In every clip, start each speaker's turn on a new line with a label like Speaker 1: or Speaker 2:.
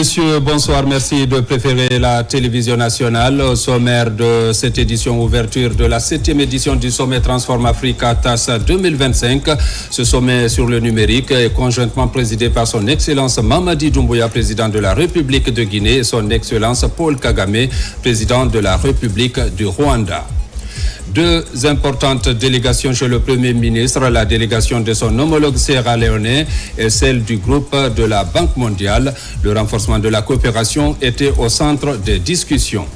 Speaker 1: Messieurs, bonsoir. Merci de préférer la télévision nationale. Au sommaire de cette édition, ouverture de la 7e édition du sommet Transform Africa TAS 2025. Ce sommet sur le numérique est conjointement présidé par son Excellence Mamadi Doumbouya, président de la République de Guinée, et son Excellence Paul Kagame, président de la République du Rwanda. Deux importantes délégations chez le Premier ministre, la délégation de son homologue sierra-léonais et celle du groupe de la Banque mondiale. Le renforcement de la coopération était au centre des discussions.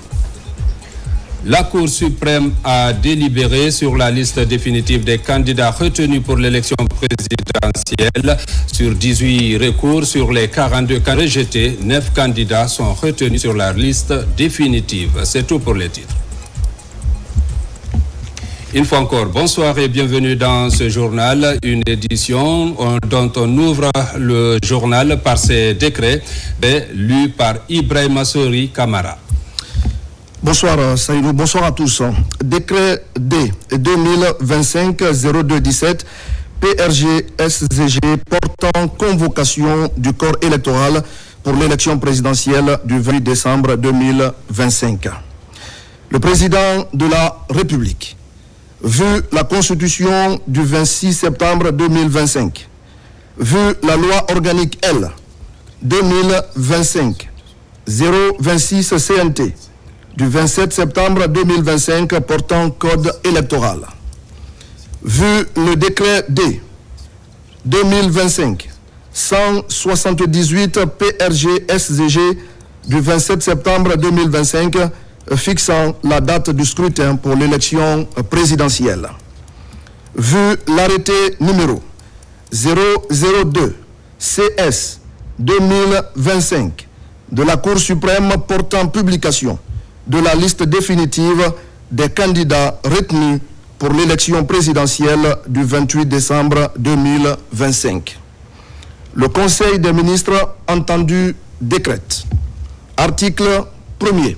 Speaker 1: La Cour suprême a délibéré sur la liste définitive des candidats retenus pour l'élection présidentielle. Sur 18 recours sur les 42 cas rejetés, 9 candidats sont retenus sur la liste définitive. C'est tout pour les titres. Une fois encore, bonsoir et bienvenue dans ce journal, une édition dont on ouvre le journal par ces décrets lus par Ibrahima Sori Kamara.
Speaker 2: Bonsoir Saïdou, bonsoir à tous. Décret D 2025-0217 PRG-SZG portant convocation du corps électoral pour l'élection présidentielle du 20 décembre 2025. Le président de la République, vu la Constitution du 26 septembre 2025, vu la loi organique L 2025-026 CNT du 27 septembre 2025 portant code électoral, vu le décret D 2025-178 PRG-SZG du 27 septembre 2025 fixant la date du scrutin pour l'élection présidentielle. Vu l'arrêté numéro 002 CS 2025 de la Cour suprême portant publication de la liste définitive des candidats retenus pour l'élection présidentielle du 28 décembre 2025. Le Conseil des ministres entendu décrète. Article 1er.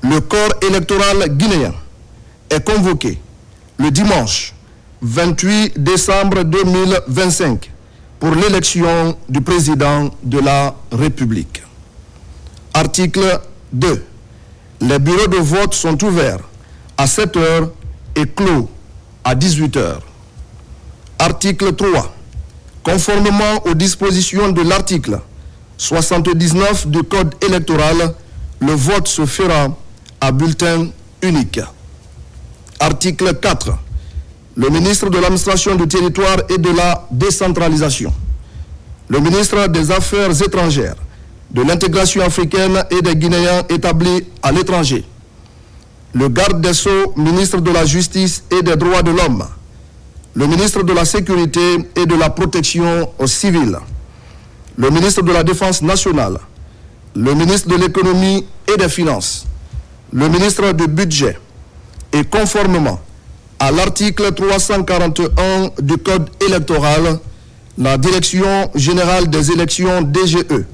Speaker 2: Le corps électoral guinéen est convoqué le dimanche 28 décembre 2025 pour l'élection du président de la République. Article 2. Les bureaux de vote sont ouverts à 7 h et clos à 18 h. Article 3. Conformément aux dispositions de l'article 79 du Code électoral, le vote se fera à bulletin unique. Article 4. Le ministre de l'Administration du Territoire et de la Décentralisation, le ministre des Affaires étrangères, de l'intégration africaine et des Guinéens établis à l'étranger, le garde des Sceaux, ministre de la Justice et des Droits de l'Homme, le ministre de la Sécurité et de la Protection civile, le ministre de la Défense nationale, le ministre de l'Économie et des Finances, le ministre du Budget et conformément à l'article 341 du Code électoral, la Direction générale des élections DGE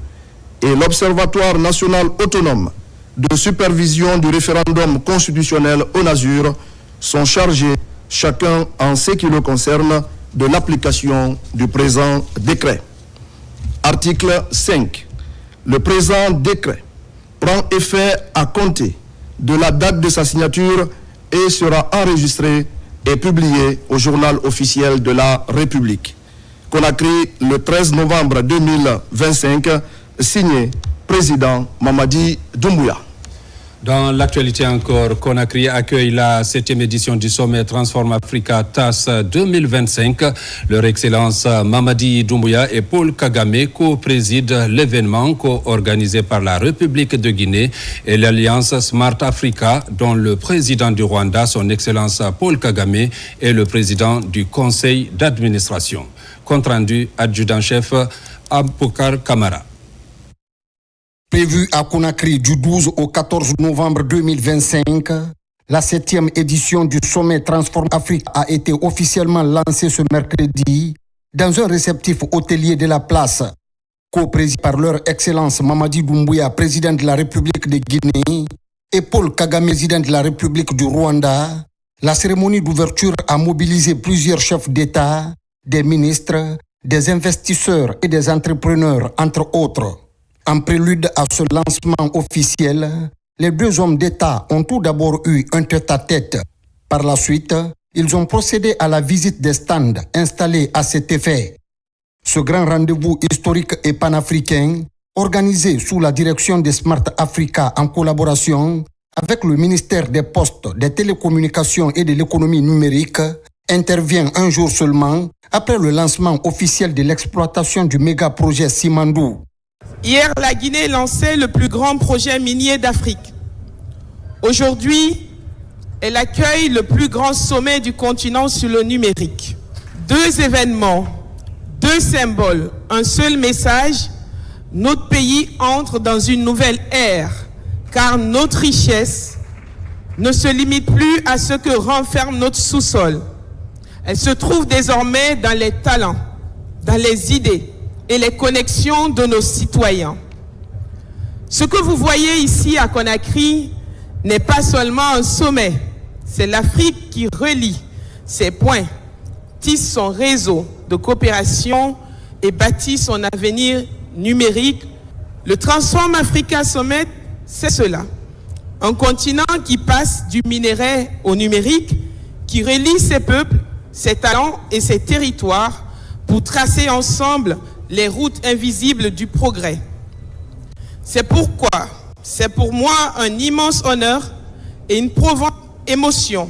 Speaker 2: et l'Observatoire national autonome de supervision du référendum constitutionnel ONASUR sont chargés, chacun en ce qui le concerne, de l'application du présent décret. Article 5. Le présent décret prend effet à compter de la date de sa signature et sera enregistré et publié au journal officiel de la République. Conakry, le 13 novembre 2025, signé président Mamadi Doumbouya.
Speaker 1: Dans l'actualité encore, Conakry accueille la 7e édition du sommet Transform Africa TAS 2025. Leur Excellence Mamadi Doumbouya et Paul Kagame co-président l'événement co-organisé par la République de Guinée et l'Alliance Smart Africa, dont le président du Rwanda, son Excellence Paul Kagame, est le président du conseil d'administration. Compte rendu, adjudant-chef Aboukar Kamara.
Speaker 3: Prévu à Conakry du 12 au 14 novembre 2025, la 7e édition du sommet Transform Africa a été officiellement lancée ce mercredi dans un réceptif hôtelier de la place, co-présidé par leur Excellence Mamadi Doumbouya, président de la République de Guinée, et Paul Kagame, président de la République du Rwanda. La cérémonie d'ouverture a mobilisé plusieurs chefs d'État, des ministres, des investisseurs et des entrepreneurs, entre autres. En prélude à ce lancement officiel, les deux hommes d'État ont tout d'abord eu un tête-à-tête. Par la suite, ils ont procédé à la visite des stands installés à cet effet. Ce grand rendez-vous historique et panafricain, organisé sous la direction de Smart Africa en collaboration avec le ministère des Postes, des Télécommunications et de l'économie numérique, intervient un jour seulement après le lancement officiel de l'exploitation du méga-projet Simandou.
Speaker 4: Hier, la Guinée lançait le plus grand projet minier d'Afrique. Aujourd'hui, elle accueille le plus grand sommet du continent sur le numérique. Deux événements, deux symboles, un seul message. Notre pays entre dans une nouvelle ère, car notre richesse ne se limite plus à ce que renferme notre sous-sol. Elle se trouve désormais dans les talents, dans les idées et les connexions de nos citoyens. Ce que vous voyez ici à Conakry n'est pas seulement un sommet, c'est l'Afrique qui relie ses points, tisse son réseau de coopération et bâtit son avenir numérique. Le Transform Africa Summit, c'est cela. Un continent qui passe du minerai au numérique, qui relie ses peuples, ses talents et ses territoires pour tracer ensemble les routes invisibles du progrès. C'est pourquoi, c'est pour moi un immense honneur et une profonde émotion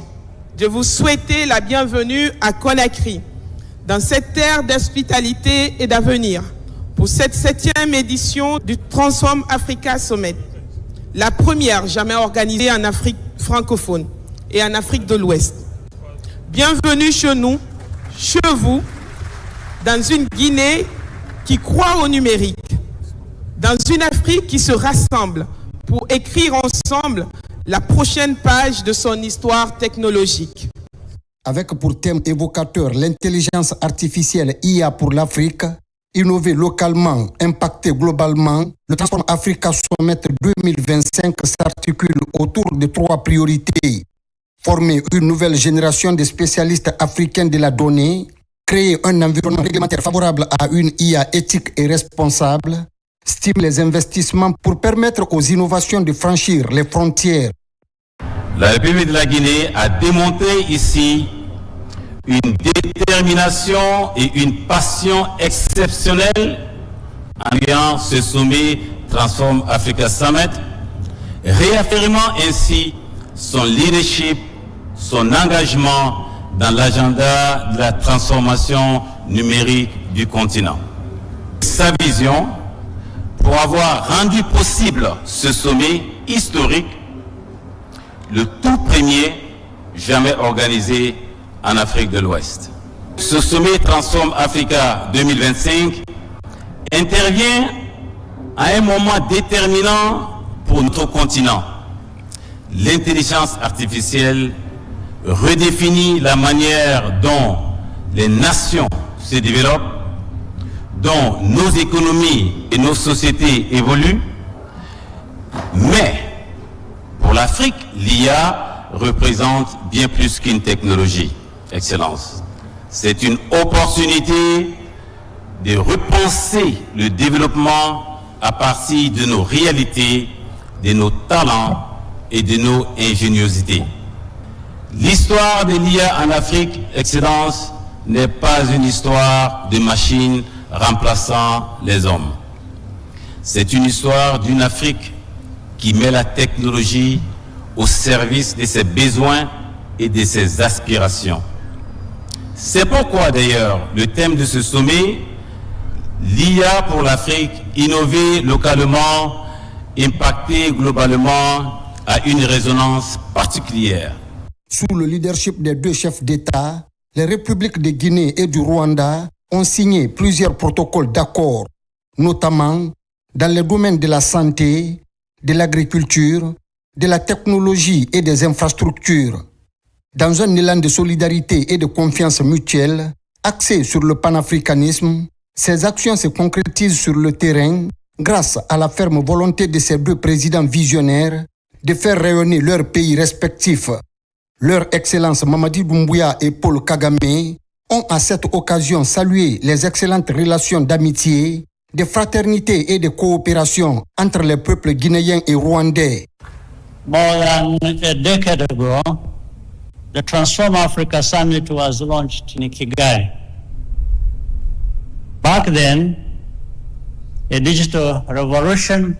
Speaker 4: de vous souhaiter la bienvenue à Conakry, dans cette terre d'hospitalité et d'avenir, pour cette 7e édition du Transform Africa Summit, la première jamais organisée en Afrique francophone et en Afrique de l'Ouest. Bienvenue chez nous, chez vous, dans une Guinée qui croit au numérique, dans une Afrique qui se rassemble pour écrire ensemble la prochaine page de son histoire technologique.
Speaker 3: Avec pour thème évocateur l'intelligence artificielle IA pour l'Afrique, innover localement, impacter globalement, le Transform Africa Summit 2025 s'articule autour de 3 priorités. Former une nouvelle génération de spécialistes africains de la donnée, créer un environnement réglementaire favorable à une IA éthique et responsable, stimuler les investissements pour permettre aux innovations de franchir les frontières.
Speaker 5: La République de la Guinée a démontré ici une détermination et une passion exceptionnelle en liant ce sommet Transform Africa Summit, réaffirmant ainsi son leadership, son engagement dans l'agenda de la transformation numérique du continent. Sa vision pour avoir rendu possible ce sommet historique, le tout premier jamais organisé en Afrique de l'Ouest. Ce sommet Transform Africa 2025 intervient à un moment déterminant pour notre continent. L'intelligence artificielle redéfinit la manière dont les nations se développent, dont nos économies et nos sociétés évoluent. Mais pour l'Afrique, l'IA représente bien plus qu'une technologie. Excellence. C'est une opportunité de repenser le développement à partir de nos réalités, de nos talents et de nos ingéniosités. L'histoire de l'IA en Afrique, Excellence, n'est pas une histoire de machines remplaçant les hommes. C'est une histoire d'une Afrique qui met la technologie au service de ses besoins et de ses aspirations. C'est pourquoi d'ailleurs le thème de ce sommet, l'IA pour l'Afrique, innover localement, impacter globalement, a une résonance particulière.
Speaker 3: Sous le leadership des 2 chefs d'État, les républiques de Guinée et du Rwanda ont signé plusieurs protocoles d'accord, notamment dans les domaines de la santé, de l'agriculture, de la technologie et des infrastructures. Dans un élan de solidarité et de confiance mutuelle, axé sur le panafricanisme, ces actions se concrétisent sur le terrain grâce à la ferme volonté de ces 2 présidents visionnaires de faire rayonner leurs pays respectifs. Leur Excellence Mamadi Doumbouya et Paul Kagame ont à cette occasion salué les excellentes relations d'amitié, de fraternité et de coopération entre les peuples guinéens et rwandais.
Speaker 6: More than a decade ago, the Transform Africa Summit was launched in Kigali. Back then, a digital revolution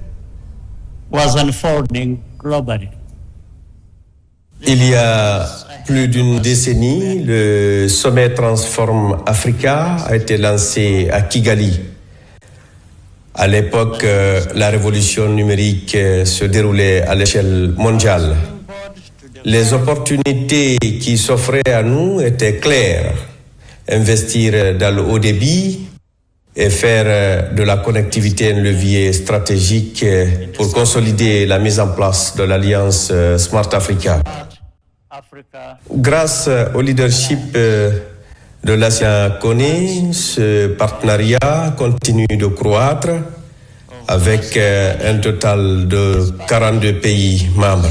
Speaker 6: was unfolding globally.
Speaker 7: Il y a plus d'une décennie, le sommet Transform Africa a été lancé à Kigali. À l'époque, la révolution numérique se déroulait à l'échelle mondiale. Les opportunités qui s'offraient à nous étaient claires. Investir dans le haut débit et faire de la connectivité un levier stratégique pour consolider la mise en place de l'Alliance Smart Africa. Grâce au leadership de l'Ancien Koné, ce partenariat continue de croître avec un total de 42 pays membres.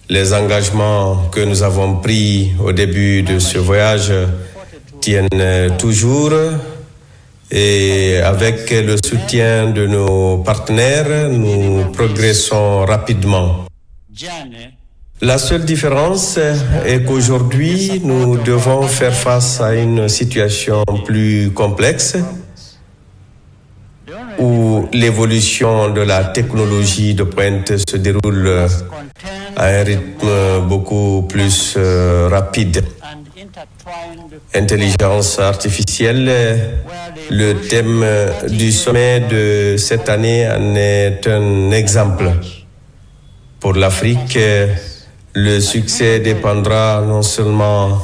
Speaker 7: Les engagements que nous avons pris au début de ce voyage tiennent toujours et avec le soutien de nos partenaires, nous progressons rapidement. La seule différence est qu'aujourd'hui, nous devons faire face à une situation plus complexe où l'évolution de la technologie de pointe se déroule à un rythme beaucoup plus rapide. Intelligence artificielle, le thème du sommet de cette année en est un exemple. Pour l'Afrique, le succès dépendra non seulement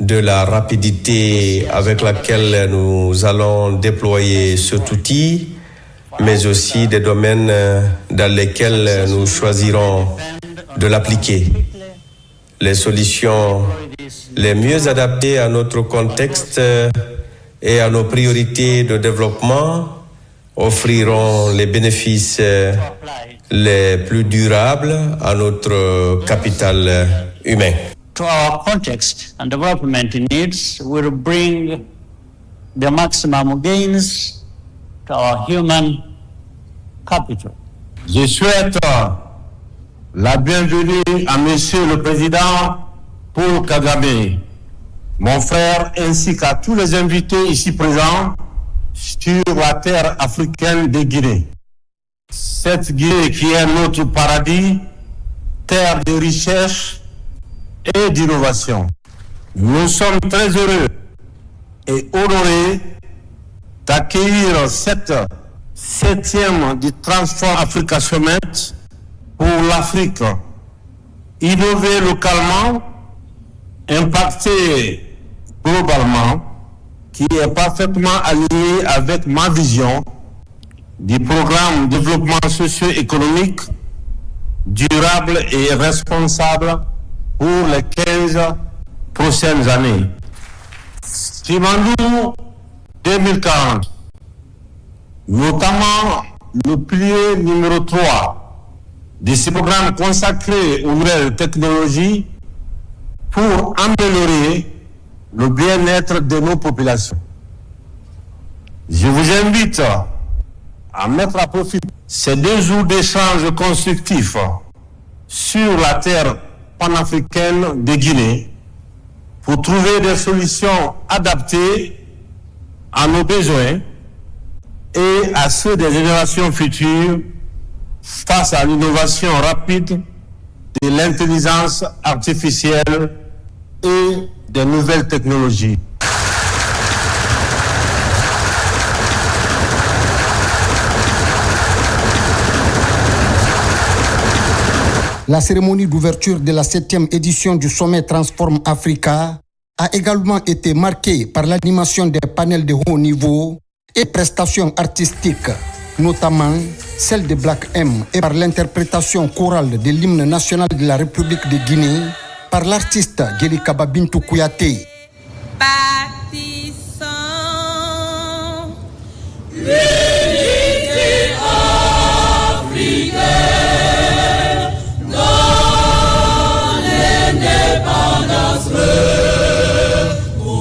Speaker 7: de la rapidité avec laquelle nous allons déployer cet outil, mais aussi des domaines dans lesquels nous choisirons de l'appliquer. Les solutions les mieux adaptées à notre contexte et à nos priorités de développement offriront les bénéfices les plus durables à notre capital humain.
Speaker 6: To our context and development needs will bring the maximum gains to our human capital.
Speaker 8: Je souhaite la bienvenue à Monsieur le Président Paul Kagame, mon frère, ainsi qu'à tous les invités ici présents sur la terre africaine de Guinée. Cette Guinée qui est notre paradis, terre de richesse et d'innovation. Nous sommes très heureux et honorés d'accueillir cette 7e du Transform Africa Summit pour l'Afrique. Innover localement, impacter globalement, qui est parfaitement aligné avec ma vision du programme de développement socio-économique durable et responsable pour les 15 prochaines années. Simandou 2040, notamment le pilier numéro 3 de ce programme consacré aux nouvelles technologies pour améliorer le bien-être de nos populations. Je vous invite à mettre à profit ces 2 jours d'échanges constructifs sur la terre panafricaine de Guinée pour trouver des solutions adaptées à nos besoins et à ceux des générations futures face à l'innovation rapide de l'intelligence artificielle et des nouvelles technologies.
Speaker 3: La cérémonie d'ouverture de la 7e édition du sommet Transform Africa a également été marquée par l'animation des panels de haut niveau et prestations artistiques, notamment celle de Black M, et par l'interprétation chorale de l'hymne national de la République de Guinée par l'artiste Gelikaba Bintou Kouyaté.
Speaker 9: L'unité africaine dans l'indépendance retrouvée.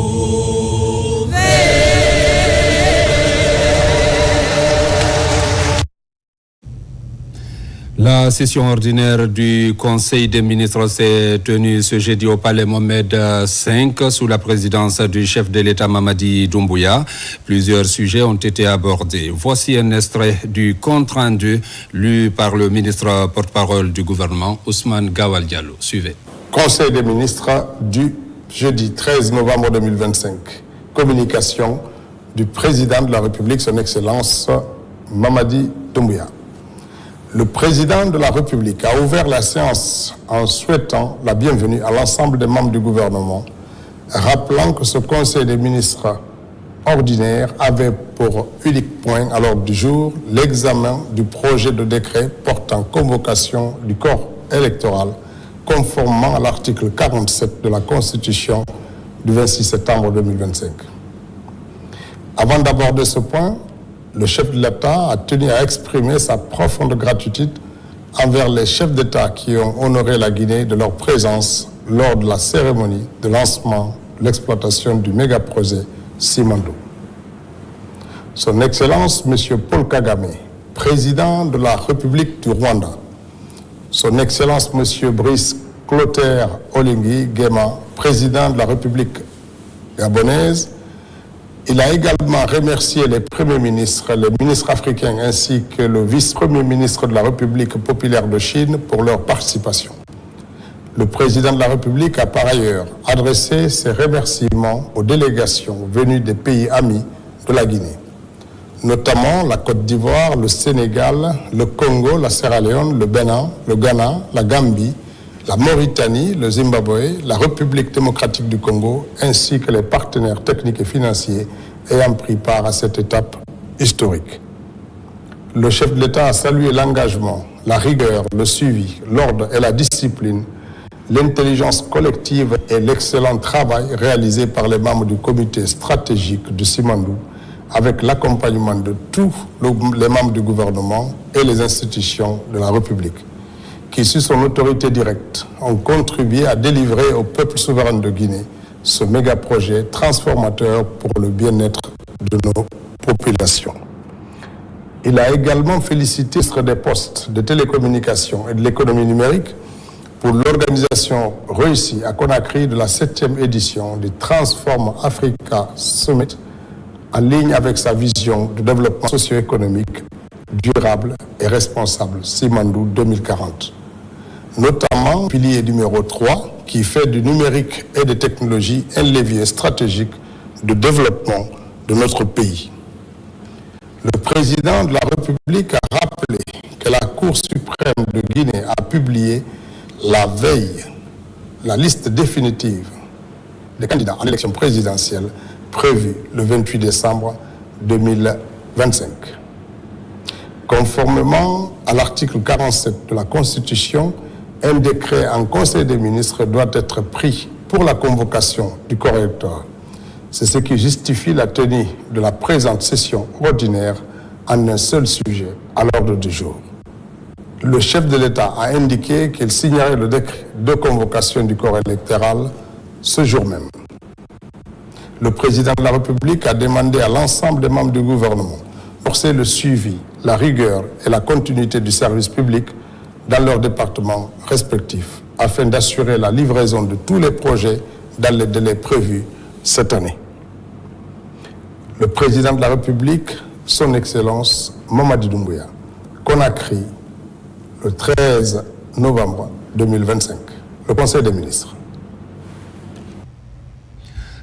Speaker 1: La session ordinaire du Conseil des ministres s'est tenue ce jeudi au Palais Mohamed V sous la présidence du chef de l'État Mamadi Doumbouya. Plusieurs sujets ont été abordés. Voici un extrait du compte-rendu lu par le ministre porte-parole du gouvernement, Ousmane Gawal Diallo. Suivez.
Speaker 10: Conseil des ministres du jeudi 13 novembre 2025. Communication du président de la République, son Excellence Mamadi Doumbouya. Le président de la République a ouvert la séance en souhaitant la bienvenue à l'ensemble des membres du gouvernement, rappelant que ce Conseil des ministres ordinaire avait pour unique point à l'ordre du jour l'examen du projet de décret portant convocation du corps électoral conformément à l'article 47 de la Constitution du 26 septembre 2025. Avant d'aborder ce point, le chef de l'État a tenu à exprimer sa profonde gratitude envers les chefs d'État qui ont honoré la Guinée de leur présence lors de la cérémonie de lancement de l'exploitation du méga-projet Simandou. Son Excellence, M. Paul Kagame, président de la République du Rwanda, Son Excellence, M. Brice Clotaire Oligui Nguema, président de la République gabonaise. Il a également remercié les premiers ministres, les ministres africains ainsi que le vice-premier ministre de la République populaire de Chine pour leur participation. Le président de la République a par ailleurs adressé ses remerciements aux délégations venues des pays amis de la Guinée, notamment la Côte d'Ivoire, le Sénégal, le Congo, la Sierra Leone, le Bénin, le Ghana, la Gambie, la Mauritanie, le Zimbabwe, la République démocratique du Congo, ainsi que les partenaires techniques et financiers ayant pris part à cette étape historique. Le chef de l'État a salué l'engagement, la rigueur, le suivi, l'ordre et la discipline, l'intelligence collective et l'excellent travail réalisé par les membres du comité stratégique du Simandou avec l'accompagnement de tous les membres du gouvernement et les institutions de la République, qui, sous son autorité directe, ont contribué à délivrer au peuple souverain de Guinée ce méga-projet transformateur pour le bien-être de nos populations. Il a également félicité le ministre des Postes, des Télécommunications et de l'économie numérique pour l'organisation réussie à Conakry de la 7e édition du Transform Africa Summit, en ligne avec sa vision de développement socio-économique durable et responsable Simandou 2040. Notamment pilier numéro 3 qui fait du numérique et des technologies un levier stratégique de développement de notre pays. Le président de la République a rappelé que la Cour suprême de Guinée a publié la veille la liste définitive des candidats à l'élection présidentielle prévue le 28 décembre 2025. Conformément à l'article 47 de la Constitution, un décret en Conseil des ministres doit être pris pour la convocation du corps électoral. C'est ce qui justifie la tenue de la présente session ordinaire en un seul sujet à l'ordre du jour. Le chef de l'État a indiqué qu'il signerait le décret de convocation du corps électoral ce jour même. Le président de la République a demandé à l'ensemble des membres du gouvernement de forcer le suivi, la rigueur et la continuité du service public dans leurs départements respectifs afin d'assurer la livraison de tous les projets dans les délais prévus cette année. Le président de la République, son Excellence Mamadi Doumbouya, Conakry, le 13 novembre 2025. Le Conseil des ministres.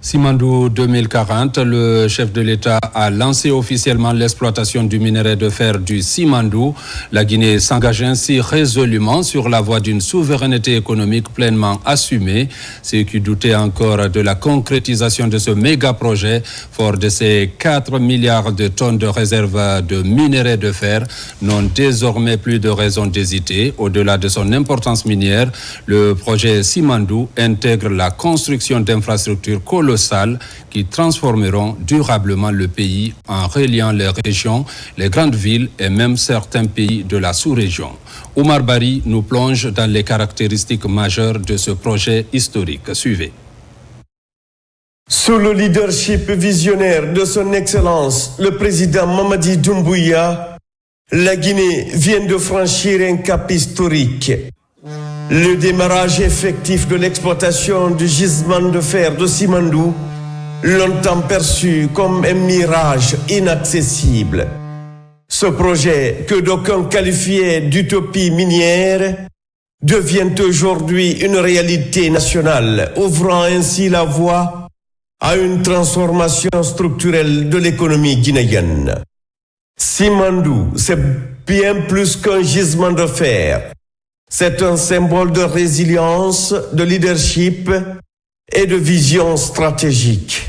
Speaker 1: Simandou 2040, le chef de l'État a lancé officiellement l'exploitation du minerai de fer du Simandou. La Guinée s'engage ainsi résolument sur la voie d'une souveraineté économique pleinement assumée. Ceux qui doutaient encore de la concrétisation de ce méga-projet, fort de ces 4 milliards de tonnes de réserves de minerai de fer, n'ont désormais plus de raison d'hésiter. Au-delà de son importance minière, le projet Simandou intègre la construction d'infrastructures colossales qui transformeront durablement le pays en reliant les régions, les grandes villes et même certains pays de la sous-région. Oumar Bari nous plonge dans les caractéristiques majeures de ce projet historique. Suivez.
Speaker 7: Sous le leadership visionnaire de son Excellence, le président Mamadi Doumbouya, la Guinée vient de franchir un cap historique. Le démarrage effectif de l'exploitation du gisement de fer de Simandou, longtemps perçu comme un mirage inaccessible. Ce projet, que d'aucuns qualifiaient d'utopie minière, devient aujourd'hui une réalité nationale, ouvrant ainsi la voie à une transformation structurelle de l'économie guinéenne. Simandou, c'est bien plus qu'un gisement de fer. C'est un symbole de résilience, de leadership et de vision stratégique.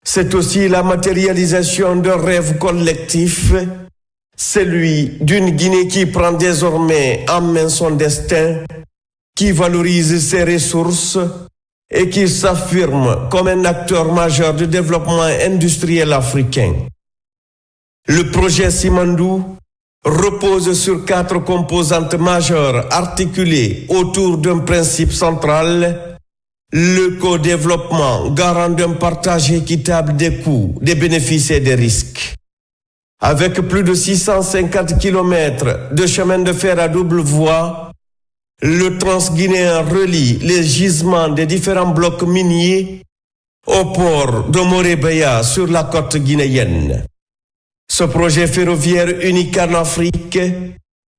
Speaker 7: C'est aussi la matérialisation d'un rêve collectif, celui d'une Guinée qui prend désormais en main son destin, qui valorise ses ressources et qui s'affirme comme un acteur majeur du développement industriel africain. Le projet Simandou repose sur 4 composantes majeures articulées autour d'un principe central, le co-développement garant d'un partage équitable des coûts, des bénéfices et des risques. Avec plus de 650 km de chemin de fer à double voie, le Transguinéen relie les gisements des différents blocs miniers au port de Morebaya sur la côte guinéenne. Ce projet ferroviaire unique en Afrique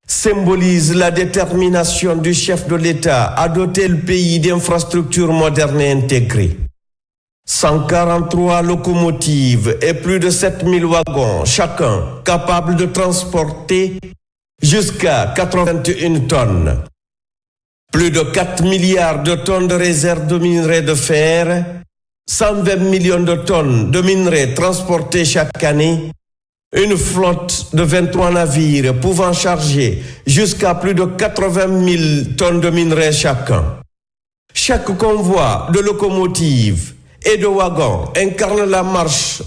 Speaker 7: symbolise la détermination du chef de l'État à doter le pays d'infrastructures modernes et intégrées. 143 locomotives et plus de 7000 wagons, chacun capable de transporter jusqu'à 81 tonnes. Plus de 4 milliards de tonnes de réserves de minerais de fer, 120 millions de tonnes de minerais transportés chaque année, une flotte de 23 navires pouvant charger jusqu'à plus de 80 000 tonnes de minerais chacun. Chaque convoi de locomotives et de wagons incarne la marche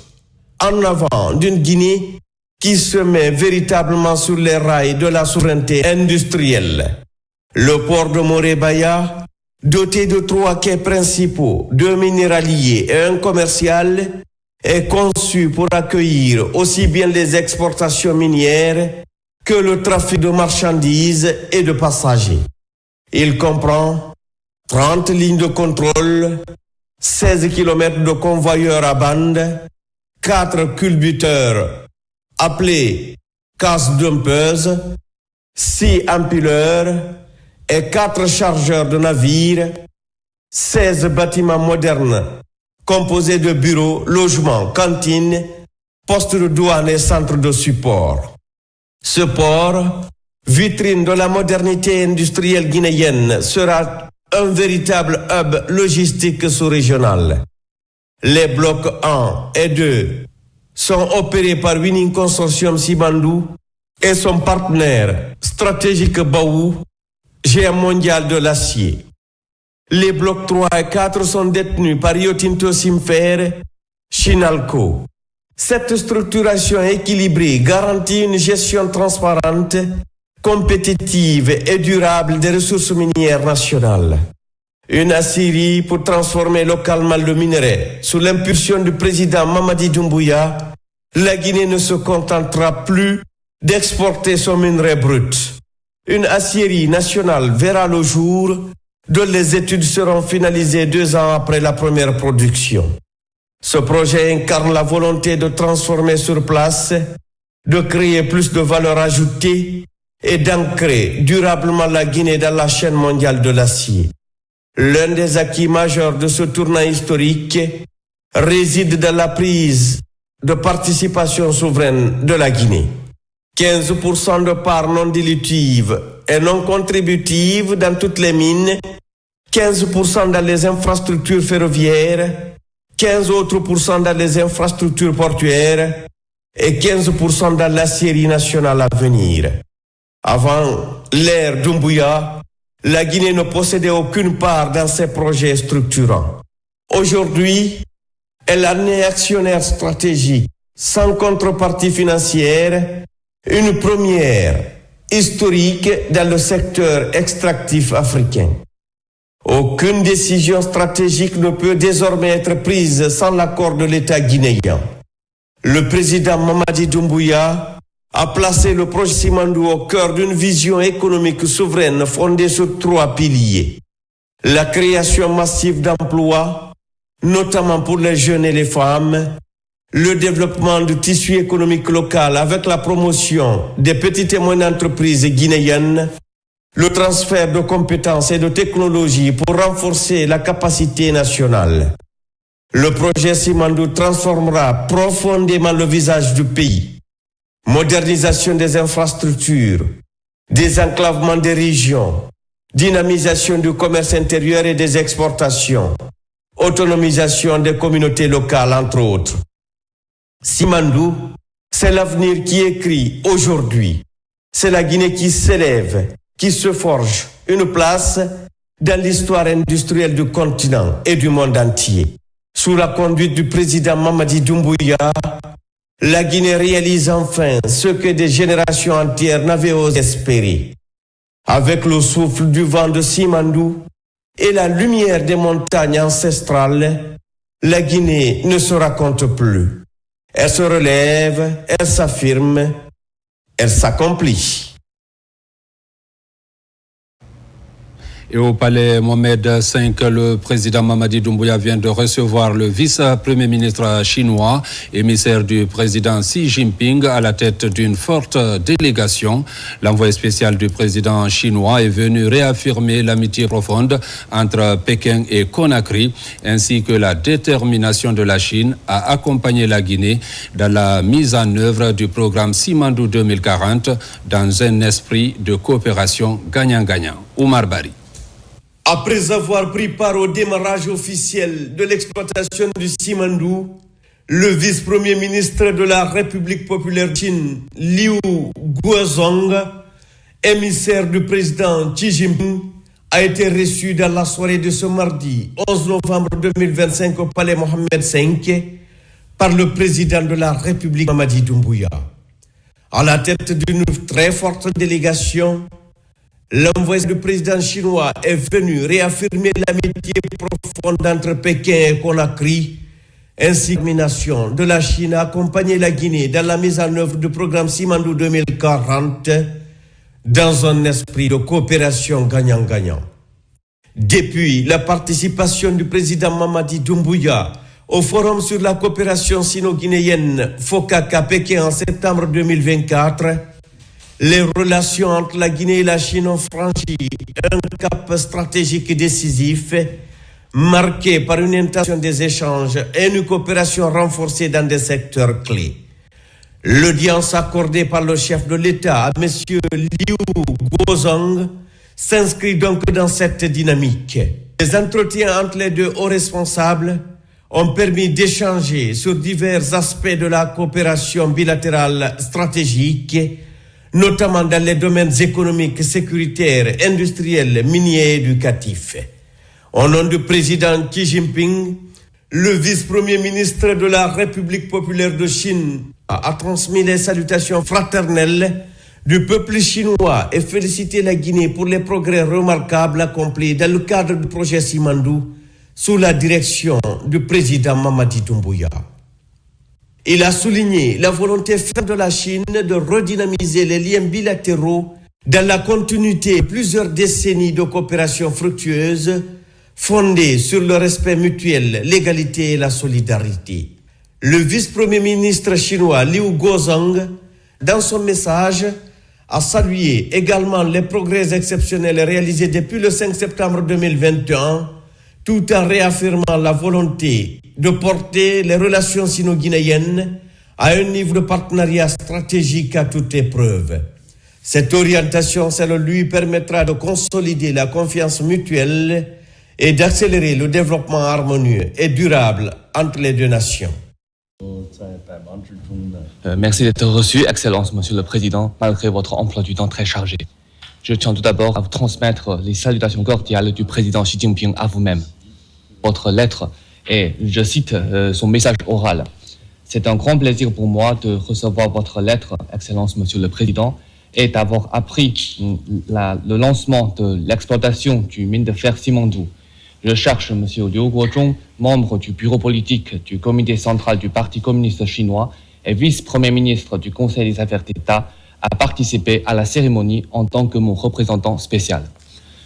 Speaker 7: en avant d'une Guinée qui se met véritablement sur les rails de la souveraineté industrielle. Le port de Morebaya, doté de 3 quais principaux, 2 minéraliers et un commercial, est conçu pour accueillir aussi bien les exportations minières que le trafic de marchandises et de passagers. Il comprend 30 lignes de contrôle, 16 km de convoyeurs à bande, 4 culbuteurs appelés casse-dumpeuses, 6 empileurs et 4 chargeurs de navires, 16 bâtiments modernes composés de bureaux, logements, cantines, postes de douane et centres de support. Ce port, vitrine de la modernité industrielle guinéenne, sera un véritable hub logistique sous-régional. Les blocs 1 et 2 sont opérés par Winning Consortium Simandou et son partenaire stratégique Baou, géant mondial de l'acier. Les blocs 3 et 4 sont détenus par Rio Tinto Simfer, Chinalco. Cette structuration équilibrée garantit une gestion transparente, compétitive et durable des ressources minières nationales. Une aciérie pour transformer localement le minerai. Sous l'impulsion du président Mamadi Doumbouya, la Guinée ne se contentera plus d'exporter son minerai brut. Une aciérie nationale verra le jour, dont les études seront finalisées 2 ans après la première production. Ce projet incarne la volonté de transformer sur place, de créer plus de valeur ajoutée et d'ancrer durablement la Guinée dans la chaîne mondiale de l'acier. L'un des acquis majeurs de ce tournant historique réside dans la prise de participation souveraine de la Guinée. 15% de parts non dilutives et non contributives dans toutes les mines, 15% dans les infrastructures ferroviaires, 15 autres % dans les infrastructures portuaires et 15% dans l'aciérie nationale à venir. Avant l'ère Doumbouya, la Guinée ne possédait aucune part dans ces projets structurants. Aujourd'hui, elle en est actionnaire stratégique, sans contrepartie financière, une première historique dans le secteur extractif africain. Aucune décision stratégique ne peut désormais être prise sans l'accord de l'État guinéen. Le président Mamadi Doumbouya a placé le projet Simandou au cœur d'une vision économique souveraine fondée sur 3 piliers. La création massive d'emplois, notamment pour les jeunes et les femmes, le développement du tissu économique local avec la promotion des petites et moyennes entreprises guinéennes, le transfert de compétences et de technologies pour renforcer la capacité nationale. Le projet Simandou transformera profondément le visage du pays. Modernisation des infrastructures, désenclavement des régions, dynamisation du commerce intérieur et des exportations, autonomisation des communautés locales, entre autres. Simandou, c'est l'avenir qui écrit aujourd'hui. C'est la Guinée qui s'élève, qui se forge une place dans l'histoire industrielle du continent et du monde entier. Sous la conduite du président Mamadi Doumbouya, la Guinée réalise enfin ce que des générations entières n'avaient osé espérer. Avec le souffle du vent de Simandou et la lumière des montagnes ancestrales, la Guinée ne se raconte plus. Elle se relève, elle s'affirme, elle s'accomplit.
Speaker 1: Et au palais Mohamed V, le président Mamadi Doumbouya vient de recevoir le vice-premier ministre chinois, émissaire du président Xi Jinping à la tête d'une forte délégation. L'envoyé spécial du président chinois est venu réaffirmer l'amitié profonde entre Pékin et Conakry, ainsi que la détermination de la Chine à accompagner la Guinée dans la mise en œuvre du programme Simandou 2040 dans un esprit de coopération gagnant-gagnant. Oumar Bari.
Speaker 7: Après avoir pris part au démarrage officiel de l'exploitation du Simandou, le vice-premier ministre de la République populaire Chine, Liu Guozhong, émissaire du président Xi Jinping, a été reçu dans la soirée de ce mardi 11 novembre 2025 au palais Mohamed V par le président de la République Mamadi Doumbouya. À la tête d'une très forte délégation, l'envoyé du président chinois est venu réaffirmer l'amitié profonde entre Pékin et Conakry, ainsi que la détermination de la Chine à accompagner la Guinée dans la mise en œuvre du programme Simandou 2040 dans un esprit de coopération gagnant-gagnant. Depuis la participation du président Mamadi Doumbouya au Forum sur la coopération sino-guinéenne FOCAC à Pékin en septembre 2024, les relations entre la Guinée et la Chine ont franchi un cap stratégique et décisif, marqué par une intention des échanges et une coopération renforcée dans des secteurs clés. L'audience accordée par le chef de l'État à M. Liu Guozhong s'inscrit donc dans cette dynamique. Les entretiens entre les deux hauts responsables ont permis d'échanger sur divers aspects de la coopération bilatérale stratégique, notamment dans les domaines économiques, sécuritaires, industriels, miniers et éducatifs. Au nom du président Xi Jinping, le vice-premier ministre de la République populaire de Chine a transmis les salutations fraternelles du peuple chinois et félicité la Guinée pour les progrès remarquables accomplis dans le cadre du projet Simandou sous la direction du président Mamadi Doumbouya. Il a souligné la volonté ferme de la Chine de redynamiser les liens bilatéraux dans la continuité de plusieurs décennies de coopération fructueuse fondée sur le respect mutuel, l'égalité et la solidarité. Le vice-premier ministre chinois Liu Guozhong, dans son message, a salué également les progrès exceptionnels réalisés depuis le 5 septembre 2021, tout en réaffirmant la volonté de porter les relations sino-guinéennes à un niveau de partenariat stratégique à toute épreuve. Cette orientation, selon lui, permettra de consolider la confiance mutuelle et d'accélérer le développement harmonieux et durable entre les deux nations.
Speaker 11: Merci d'être reçu, Excellence, Monsieur le Président, malgré votre emploi du temps très chargé. Je tiens tout d'abord à vous transmettre les salutations cordiales du président Xi Jinping à vous-même. Votre lettre et, je cite, son message oral. C'est un grand plaisir pour moi de recevoir votre lettre, Excellence, Monsieur le Président, et d'avoir appris le lancement de l'exploitation du mine de fer Simandou. Je cherche Monsieur Liu Guozhong, membre du bureau politique du comité central du Parti communiste chinois et vice-premier ministre du Conseil des affaires d'État, a participé à la cérémonie en tant que mon représentant spécial.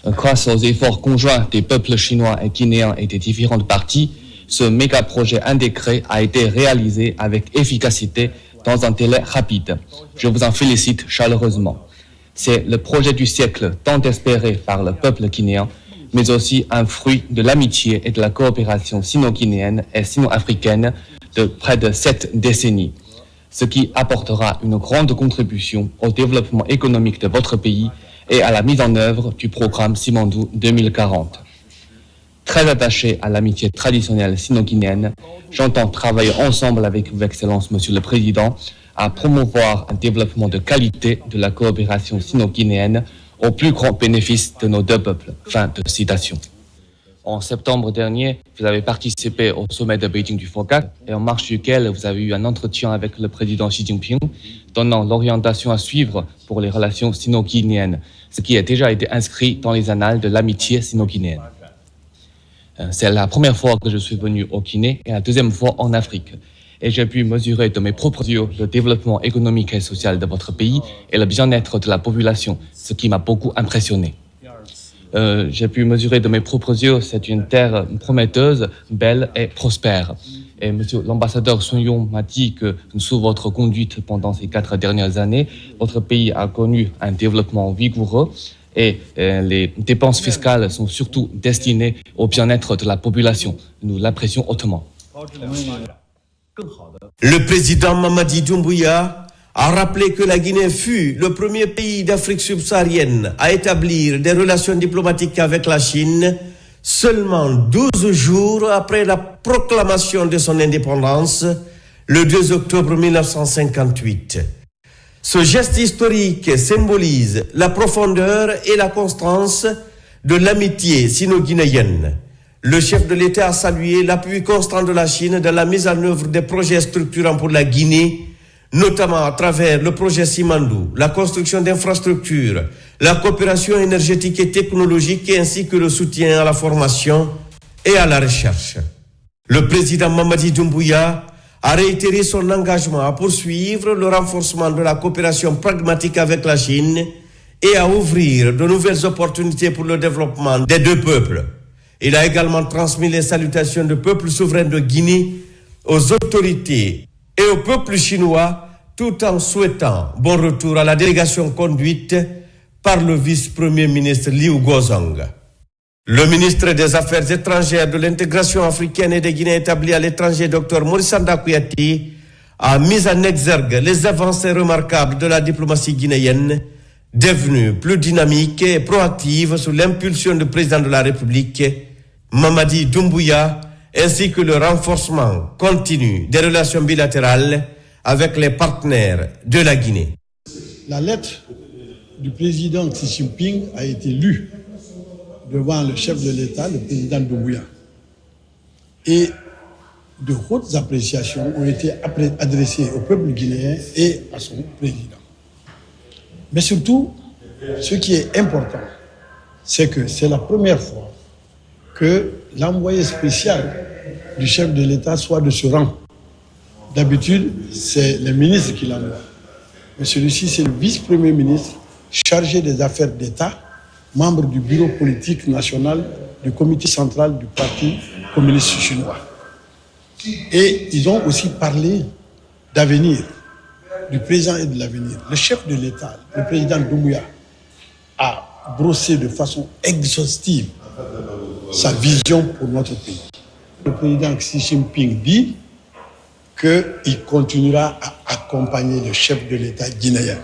Speaker 11: Grâce aux efforts conjoints des peuples chinois et guinéens et des différentes parties, ce méga-projet intégré a été réalisé avec efficacité dans un délai rapide. Je vous en félicite chaleureusement. C'est le projet du siècle tant espéré par le peuple guinéen, mais aussi un fruit de l'amitié et de la coopération sino-guinéenne et sino-africaine de près de 7 décennies, ce qui apportera une grande contribution au développement économique de votre pays et à la mise en œuvre du programme Simandou 2040. Très attaché à l'amitié traditionnelle sino-guinéenne, j'entends travailler ensemble avec vous, Excellence, Monsieur le Président, à promouvoir un développement de qualité de la coopération sino-guinéenne au plus grand bénéfice de nos deux peuples. Fin de citation. En septembre dernier, vous avez participé au sommet de Beijing du FOCAC et en marge duquel vous avez eu un entretien avec le président Xi Jinping, donnant l'orientation à suivre pour les relations sino-guinéennes, ce qui a déjà été inscrit dans les annales de l'amitié sino-guinéenne. C'est la première fois que je suis venu au Guinée et la deuxième fois en Afrique. Et j'ai pu mesurer de mes propres yeux le développement économique et social de votre pays et le bien-être de la population, ce qui m'a beaucoup impressionné. J'ai pu mesurer de mes propres yeux, c'est une terre prometteuse, belle et prospère. Et monsieur l'ambassadeur Sun Yong m'a dit que sous votre conduite pendant ces 4 dernières années, votre pays a connu un développement vigoureux et les dépenses fiscales sont surtout destinées au bien-être de la population. Nous l'apprécions hautement.
Speaker 7: Le président Mamadi Doumbouya a rappelé que la Guinée fut le premier pays d'Afrique subsaharienne à établir des relations diplomatiques avec la Chine seulement 12 jours après la proclamation de son indépendance, le 2 octobre 1958. Ce geste historique symbolise la profondeur et la constance de l'amitié sino-guinéenne. Le chef de l'État a salué l'appui constant de la Chine dans la mise en œuvre des projets structurants pour la Guinée, notamment à travers le projet Simandou, la construction d'infrastructures, la coopération énergétique et technologique ainsi que le soutien à la formation et à la recherche. Le président Mamadi Doumbouya a réitéré son engagement à poursuivre le renforcement de la coopération pragmatique avec la Chine et à ouvrir de nouvelles opportunités pour le développement des deux peuples. Il a également transmis les salutations du peuple souverain de Guinée aux autorités et au peuple chinois, tout en souhaitant bon retour à la délégation conduite par le vice-premier ministre Liu Guozong. Le ministre des Affaires étrangères, de l'intégration africaine et des Guinéens établis à l'étranger, Dr Morissanda Kouyaté, a mis en exergue les avancées remarquables de la diplomatie guinéenne, devenue plus dynamique et proactive sous l'impulsion du président de la République, Mamadi Doumbouya, ainsi que le renforcement continu des relations bilatérales avec les partenaires de la Guinée.
Speaker 12: La lettre du président Xi Jinping a été lue devant le chef de l'État, le président Doumbouya. Et de hautes appréciations ont été adressées au peuple guinéen et à son président. Mais surtout, ce qui est important, c'est que c'est la première fois que l'envoyé spécial du chef de l'État soit de ce rang. D'habitude, c'est le ministre qui l'envoie. Mais celui-ci, c'est le vice-premier ministre chargé des affaires d'État, membre du bureau politique national du comité central du Parti communiste chinois. Et ils ont aussi parlé d'avenir, du présent et de l'avenir. Le chef de l'État, le président Doumbouya, a brossé de façon exhaustive sa vision pour notre pays. Le président Xi Jinping dit qu'il continuera à accompagner le chef de l'État guinéen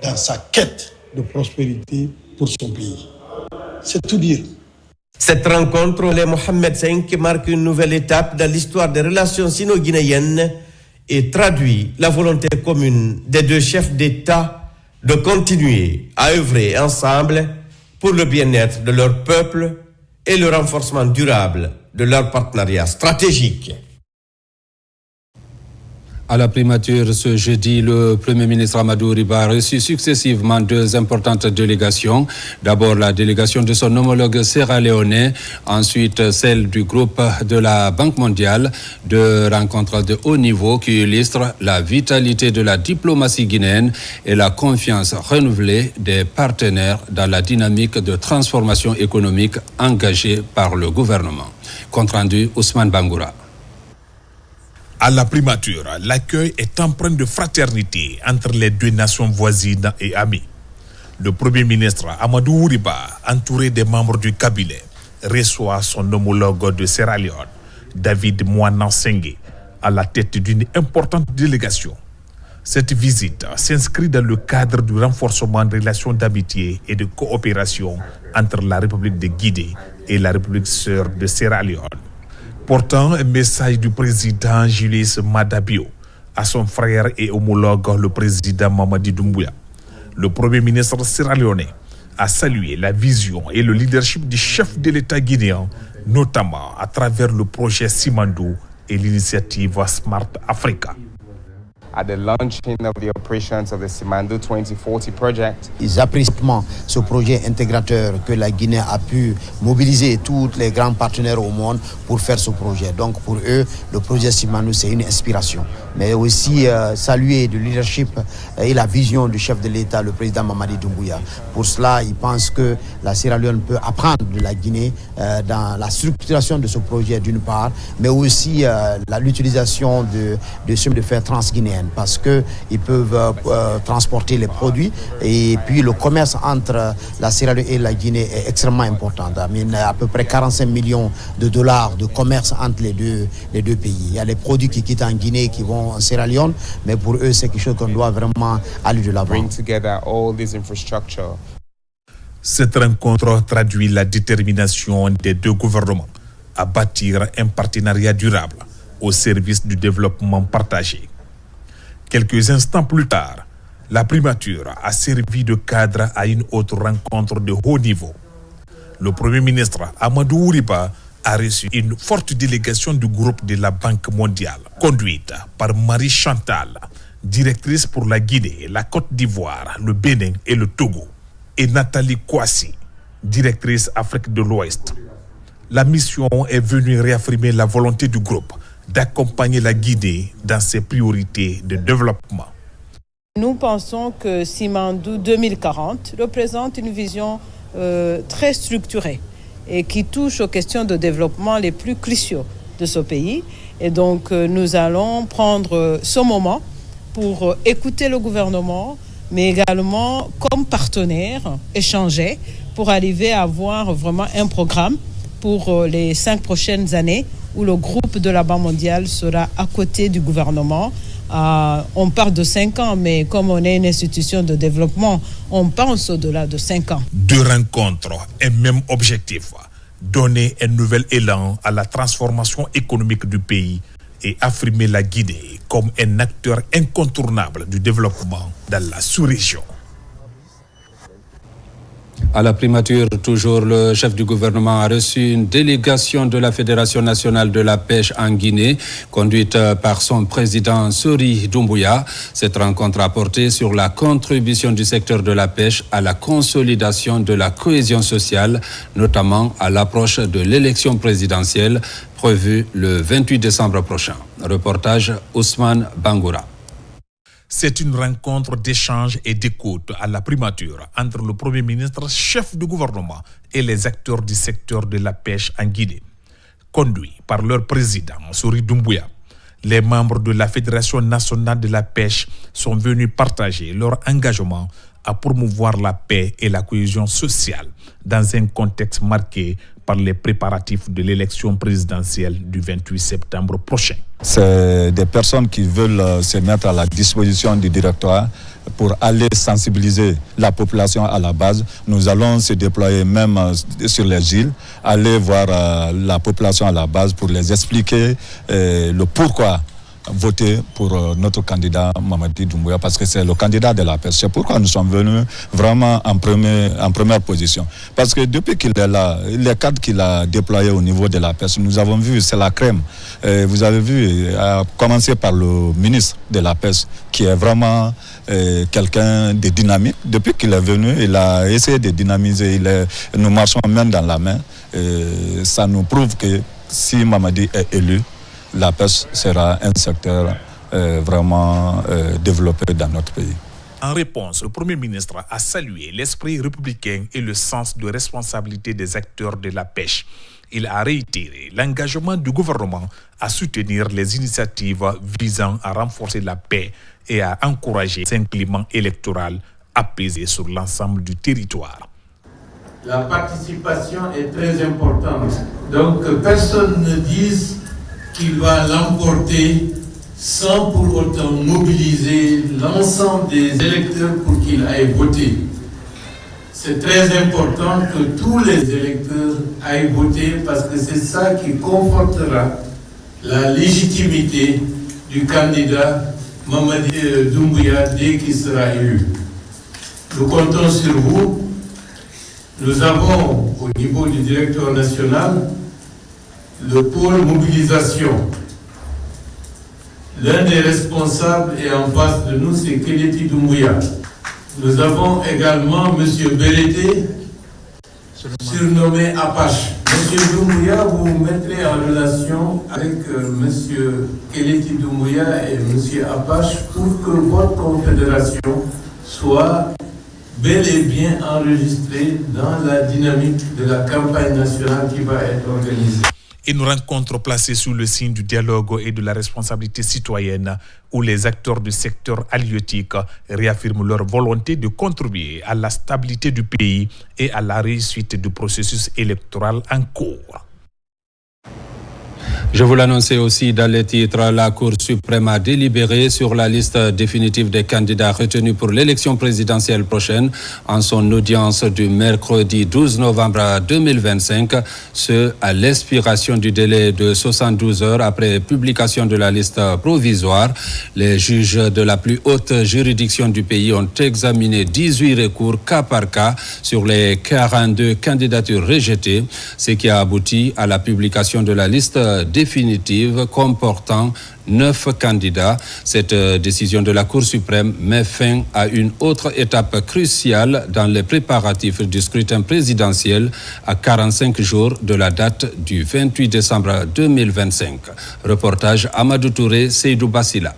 Speaker 12: dans sa quête de prospérité pour son pays. C'est tout dire.
Speaker 7: Cette rencontre, les Mohamed V, marque une nouvelle étape dans l'histoire des relations sino-guinéennes et traduit la volonté commune des deux chefs d'État de continuer à œuvrer ensemble pour le bien-être de leur peuple et le renforcement durable de leur partenariat stratégique.
Speaker 1: À la primature, ce jeudi, le Premier ministre Amadou Riba a reçu successivement 2 importantes délégations. D'abord, la délégation de son homologue sierra-léonais, ensuite celle du groupe de la Banque mondiale. 2 rencontres de haut niveau qui illustrent la vitalité de la diplomatie guinéenne et la confiance renouvelée des partenaires dans la dynamique de transformation économique engagée par le gouvernement. Compte rendu, Ousmane Bangoura.
Speaker 13: À la primature, l'accueil est empreint de fraternité entre les 2 nations voisines et amies. Le Premier ministre Amadou Riba, entouré des membres du cabinet, reçoit son homologue de Sierra Leone, David Moana Senghé, à la tête d'une importante délégation. Cette visite s'inscrit dans le cadre du renforcement des relations d'amitié et de coopération entre la République de Guinée et la République sœur de Sierra Leone. Portant un message du président Julius Maada Bio à son frère et homologue, le président Mamadi Doumbouya. Le Premier ministre sierra-léonais a salué la vision et le leadership du chef de l'État guinéen, notamment à travers le projet Simandou et l'initiative Smart Africa.
Speaker 14: At the launching of the operations of the Simandou 2040 project.
Speaker 15: Ils apprécient ce projet intégrateur que la Guinée a pu mobiliser tous les grands partenaires au monde pour faire ce projet. Donc pour eux, le projet Simandou, c'est une inspiration. Mais aussi saluer le leadership et la vision du chef de l'État, le président Mamadi Doumbouya. Pour cela, ils pensent que la Sierra Leone peut apprendre de la Guinée dans la structuration de ce projet d'une part, mais aussi l'utilisation de chemin de fer transguinéenne, parce qu'ils peuvent transporter les produits et puis le commerce entre la Sierra Leone et la Guinée est extrêmement important. Il y a à peu près 45 millions de dollars de commerce entre les deux pays. Il y a les produits qui quittent en Guinée qui vont en Sierra Leone, mais pour eux c'est quelque chose qu'on doit vraiment aller de l'avant.
Speaker 13: Cette rencontre traduit la détermination des 2 gouvernements à bâtir un partenariat durable au service du développement partagé. Quelques instants plus tard, la primature a servi de cadre à une autre rencontre de haut niveau. Le Premier ministre Amadou Riba a reçu une forte délégation du groupe de la Banque mondiale, conduite par Marie Chantal, directrice pour la Guinée, la Côte d'Ivoire, le Bénin et le Togo, et Nathalie Kouassi, directrice Afrique de l'Ouest. La mission est venue réaffirmer la volonté du groupe d'accompagner la Guinée dans ses priorités de développement.
Speaker 16: Nous pensons que Simandou 2040 représente une vision très structurée et qui touche aux questions de développement les plus cruciaux de ce pays. Et donc nous allons prendre ce moment pour écouter le gouvernement, mais également comme partenaire, échanger pour arriver à avoir vraiment un programme pour les 5 prochaines années où le groupe de la Banque mondiale sera à côté du gouvernement. On parle de 5 ans, mais comme on est une institution de développement, on pense au-delà de 5 ans.
Speaker 13: 2 rencontres, un même objectif, donner un nouvel élan à la transformation économique du pays et affirmer la Guinée comme un acteur incontournable du développement dans la sous-région.
Speaker 1: À la primature, toujours, le chef du gouvernement a reçu une délégation de la Fédération nationale de la pêche en Guinée, conduite par son président Sori Doumbouya. Cette rencontre a porté sur la contribution du secteur de la pêche à la consolidation de la cohésion sociale, notamment à l'approche de l'élection présidentielle prévue le 28 décembre prochain. Reportage Ousmane Bangoura.
Speaker 13: C'est une rencontre d'échange et d'écoute à la primature entre le Premier ministre, chef du gouvernement, et les acteurs du secteur de la pêche en Guinée. Conduits par leur président, Sori Doumbouya, les membres de la Fédération nationale de la pêche sont venus partager leur engagement à promouvoir la paix et la cohésion sociale dans un contexte marqué par les préparatifs de l'élection présidentielle du 28 septembre prochain.
Speaker 17: C'est des personnes qui veulent se mettre à la disposition du directoire pour aller sensibiliser la population à la base. Nous allons se déployer même sur les îles, aller voir la population à la base pour les expliquer le pourquoi voter pour notre candidat Mamadi Doumbouya parce que c'est le candidat de la PES. C'est pourquoi nous sommes venus vraiment en première position. Parce que depuis qu'il est là, les cadres qu'il a déployés au niveau de la PES, nous avons vu, c'est la crème. Vous avez vu, à commencer par le ministre de la PES, qui est vraiment quelqu'un de dynamique. Depuis qu'il est venu, il a essayé de dynamiser. Nous marchons main dans la main. Ça nous prouve que si Mamadi est élu, la PES sera un secteur vraiment développé dans notre pays.
Speaker 13: En réponse, le Premier ministre a salué l'esprit républicain et le sens de responsabilité des acteurs de la pêche. Il a réitéré l'engagement du gouvernement à soutenir les initiatives visant à renforcer la paix et à encourager un climat électoral apaisé sur l'ensemble du territoire.
Speaker 18: La participation est très importante. Donc que personne ne dise qu'il va l'emporter sans pour autant mobiliser l'ensemble des électeurs pour qu'ils aillent voter. C'est très important que tous les électeurs aillent voter parce que c'est ça qui confortera la légitimité du candidat Mamadi Doumbouya dès qu'il sera élu. Nous comptons sur vous. Nous avons au niveau du directeur national le pôle mobilisation. L'un des responsables est en face de nous, c'est Keleti Doumbouya. Nous avons également M. Bérété, surnommé Apache. M. Doumbouya, vous vous mettrez en relation avec M. Keleti Doumbouya et M. Apache pour que votre confédération soit bel et bien enregistrée dans la dynamique de la campagne nationale qui va être organisée.
Speaker 13: Une rencontre placée sous le signe du dialogue et de la responsabilité citoyenne où les acteurs du secteur halieutique réaffirment leur volonté de contribuer à la stabilité du pays et à la réussite du processus électoral en cours.
Speaker 1: Je vous l'annonçais aussi dans les titres, la Cour suprême a délibéré sur la liste définitive des candidats retenus pour l'élection présidentielle prochaine en son audience du mercredi 12 novembre 2025, ce à l'expiration du délai de 72 heures après publication de la liste provisoire. Les juges de la plus haute juridiction du pays ont examiné 18 recours cas par cas sur les 42 candidatures rejetées, ce qui a abouti à la publication de la liste définitive comportant 9 candidats. Cette décision de la Cour suprême met fin à une autre étape cruciale dans les préparatifs du scrutin présidentiel à 45 jours de la date du 28 décembre 2025. Reportage Amadou Touré, Seydou Bassila.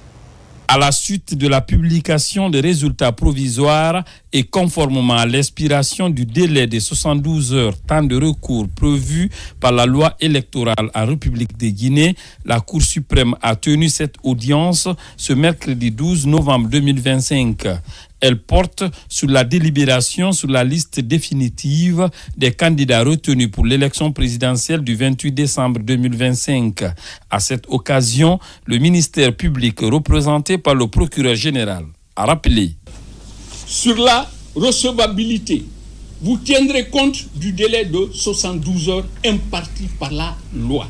Speaker 19: À la suite de la publication des résultats provisoires et conformément à l'expiration du délai de 72 heures, temps de recours prévu par la loi électorale en République de Guinée, la Cour suprême a tenu cette audience ce mercredi 12 novembre 2025. Elle porte sur la délibération sur la liste définitive des candidats retenus pour l'élection présidentielle du 28 décembre 2025. À cette occasion, le ministère public représenté par le procureur général a rappelé.
Speaker 20: Sur la recevabilité, vous tiendrez compte du délai de 72 heures imparti par la loi.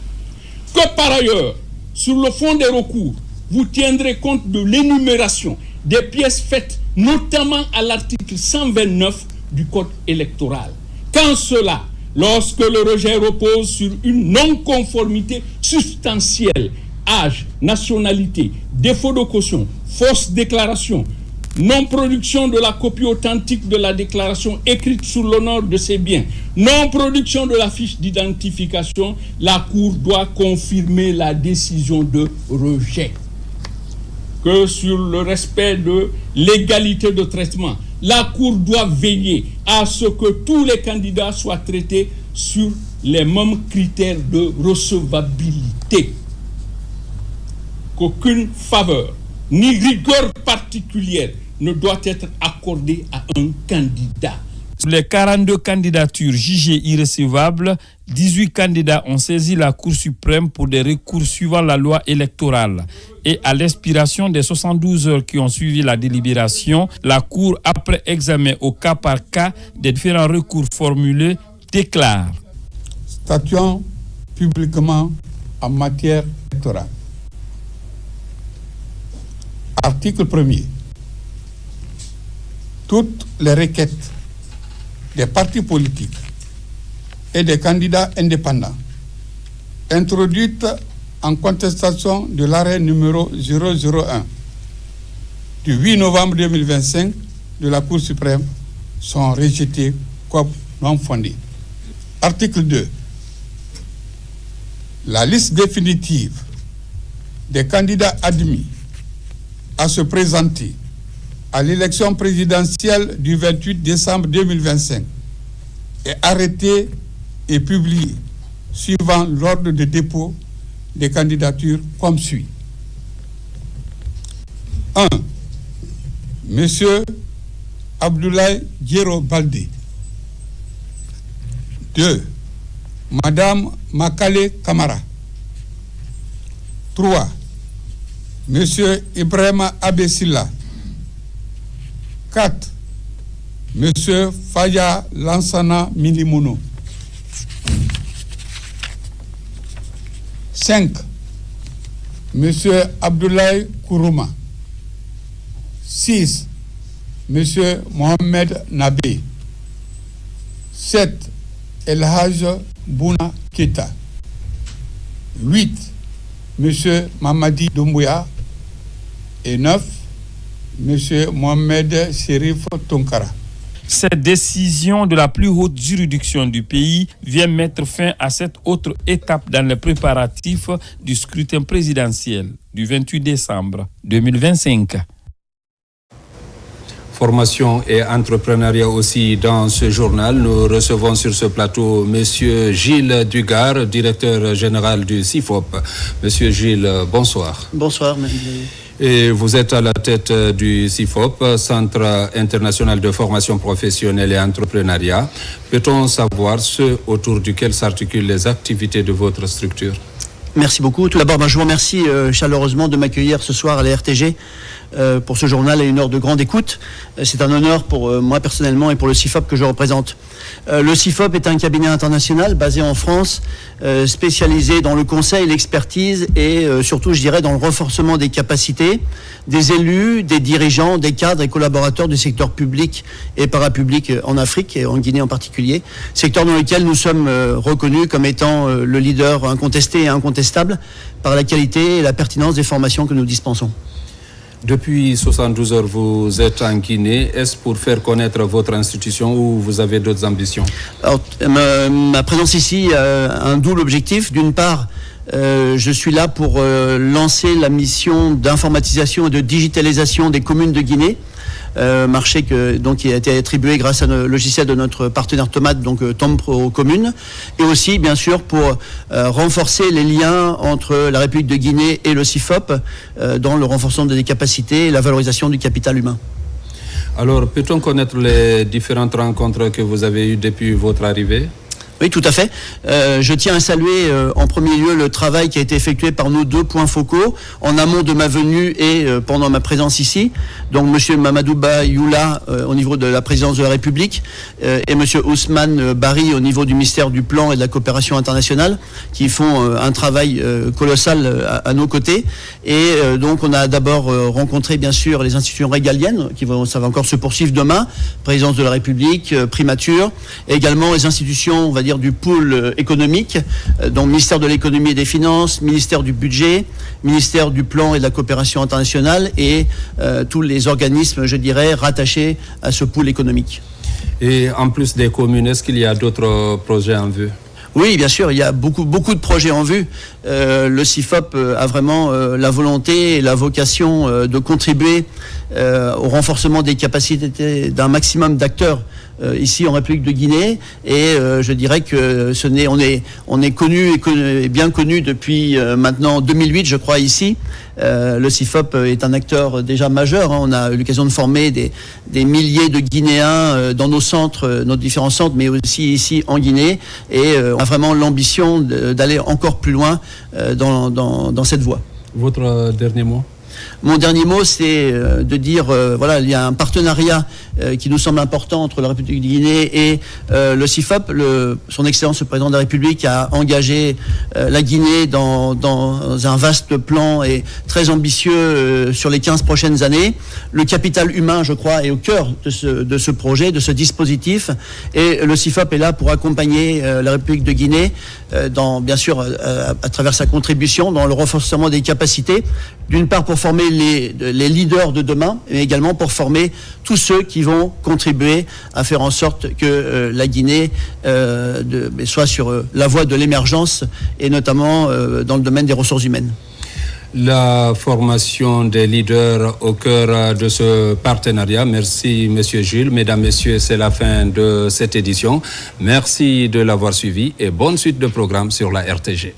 Speaker 20: Que par ailleurs, sur le fond des recours, vous tiendrez compte de l'énumération des pièces faites notamment à l'article 129 du Code électoral. Quand cela, lorsque le rejet repose sur une non-conformité substantielle, âge, nationalité, défaut de caution, fausse déclaration, non-production de la copie authentique de la déclaration écrite sous l'honneur de ses biens, non-production de la fiche d'identification, la Cour doit confirmer la décision de rejet. Que sur le respect de l'égalité de traitement, la Cour doit veiller à ce que tous les candidats soient traités sur les mêmes critères de recevabilité. Qu'aucune faveur ni rigueur particulière ne doit être accordée à un candidat.
Speaker 19: Sur les 42 candidatures jugées irrecevables, 18 candidats ont saisi la Cour suprême pour des recours suivant la loi électorale. Et à l'expiration des 72 heures qui ont suivi la délibération, la Cour, après examen au cas par cas des différents recours formulés, déclare.
Speaker 12: Statuant publiquement en matière électorale. Article 1er. Toutes les requêtes des partis politiques et des candidats indépendants introduites en contestation de l'arrêt numéro 001 du 8 novembre 2025 de la Cour suprême sont rejetées comme non fondées. Article 2. La liste définitive des candidats admis à se présenter à l'élection présidentielle du 28 décembre 2025 est arrêtée et publiée suivant l'ordre de dépôt des candidatures comme suit. 1. Monsieur Abdoulaye Diéro Baldé. 2. Madame Makale Kamara. 3. Monsieur Ibrahima Abessila. 4. Monsieur Faya Lansana Milimono. 5. Monsieur Abdoulaye Kourouma. 6. Monsieur Mohamed Nabé. 7. El Haj Bouna Keita. 8. Monsieur Mamadi Doumbouya. Et 9. Monsieur Mohamed Chérif Tonkara.
Speaker 19: Cette décision de la plus haute juridiction du pays vient mettre fin à cette autre étape dans les préparatifs du scrutin présidentiel du 28 décembre 2025.
Speaker 1: Formation et entrepreneuriat aussi dans ce journal. Nous recevons sur ce plateau Monsieur Gilles Dugard, directeur général du CIFOP. Monsieur Gilles, bonsoir.
Speaker 21: Bonsoir, madame.
Speaker 1: Et vous êtes à la tête du CIFOP, Centre international de formation professionnelle et entrepreneuriat. Peut-on savoir ce autour duquel s'articulent les activités de votre structure?
Speaker 21: Merci beaucoup. Tout d'abord, je vous remercie chaleureusement de m'accueillir ce soir à la RTG pour ce journal et une heure de grande écoute. C'est un honneur pour moi personnellement et pour le CIFOP que je représente. Le CIFOP est un cabinet international basé en France, spécialisé dans le conseil, l'expertise et surtout, je dirais, dans le renforcement des capacités des élus, des dirigeants, des cadres et collaborateurs du secteur public et parapublic en Afrique et en Guinée en particulier, secteur dans lequel nous sommes reconnus comme étant le leader incontesté et incontestable par la qualité et la pertinence des formations que nous dispensons.
Speaker 1: Depuis 72 heures, vous êtes en Guinée. Est-ce pour faire connaître votre institution ou vous avez d'autres ambitions?
Speaker 21: Alors, ma présence ici a un double objectif. D'une part, je suis là pour lancer la mission d'informatisation et de digitalisation des communes de Guinée. Marché qui a été attribué grâce à un logiciel de notre partenaire Tomate, donc Tompro Communes, et aussi bien sûr pour renforcer les liens entre la République de Guinée et le CIFOP dans le renforcement des capacités et la valorisation du capital humain.
Speaker 1: Alors, peut-on connaître les différentes rencontres que vous avez eues depuis votre arrivée?
Speaker 21: Oui, tout à fait. Je tiens à saluer en premier lieu le travail qui a été effectué par nos deux points focaux en amont de ma venue et pendant ma présence ici. Donc Monsieur Mamadouba Youla au niveau de la présidence de la République et Monsieur Ousmane Bari au niveau du ministère du Plan et de la Coopération internationale qui font un travail colossal à nos côtés. Et donc on a d'abord rencontré bien sûr les institutions régaliennes ça va encore se poursuivre demain, présidence de la République, primature, et également les institutions, on va dire, du pôle économique, donc ministère de l'économie et des finances, ministère du budget, ministère du plan et de la coopération internationale et tous les organismes, je dirais, rattachés à ce pôle économique.
Speaker 1: Et en plus des communes, est-ce qu'il y a d'autres projets en vue?
Speaker 21: Oui, bien sûr, il y a beaucoup de projets en vue. Le CIFOP a vraiment la volonté et la vocation de contribuer au renforcement des capacités d'un maximum d'acteurs ici en République de Guinée. Et je dirais que on est connu et bien connu depuis maintenant 2008, je crois, ici. Le CIFOP est un acteur déjà majeur. On a eu l'occasion de former des milliers de Guinéens dans nos centres, nos différents centres, mais aussi ici en Guinée. Et on a vraiment l'ambition d'aller encore plus loin dans cette voie.
Speaker 1: Votre dernier mot?
Speaker 21: Mon dernier mot, c'est de dire, voilà, il y a un partenariat qui nous semble important entre la République de Guinée et le CIFOP. Son Excellence le Président de la République a engagé la Guinée dans un vaste plan et très ambitieux sur les 15 prochaines années. Le capital humain, je crois, est au cœur de ce projet, de ce dispositif. Et le CIFOP est là pour accompagner la République de Guinée, bien sûr, à travers sa contribution dans le renforcement des capacités. D'une part pour former les leaders de demain, mais également pour former tous ceux qui vont contribuer à faire en sorte que la Guinée soit sur la voie de l'émergence et notamment dans le domaine des ressources humaines.
Speaker 1: La formation des leaders au cœur de ce partenariat. Merci, Monsieur Jules. Mesdames, Messieurs, c'est la fin de cette édition. Merci de l'avoir suivi et bonne suite de programme sur la RTG.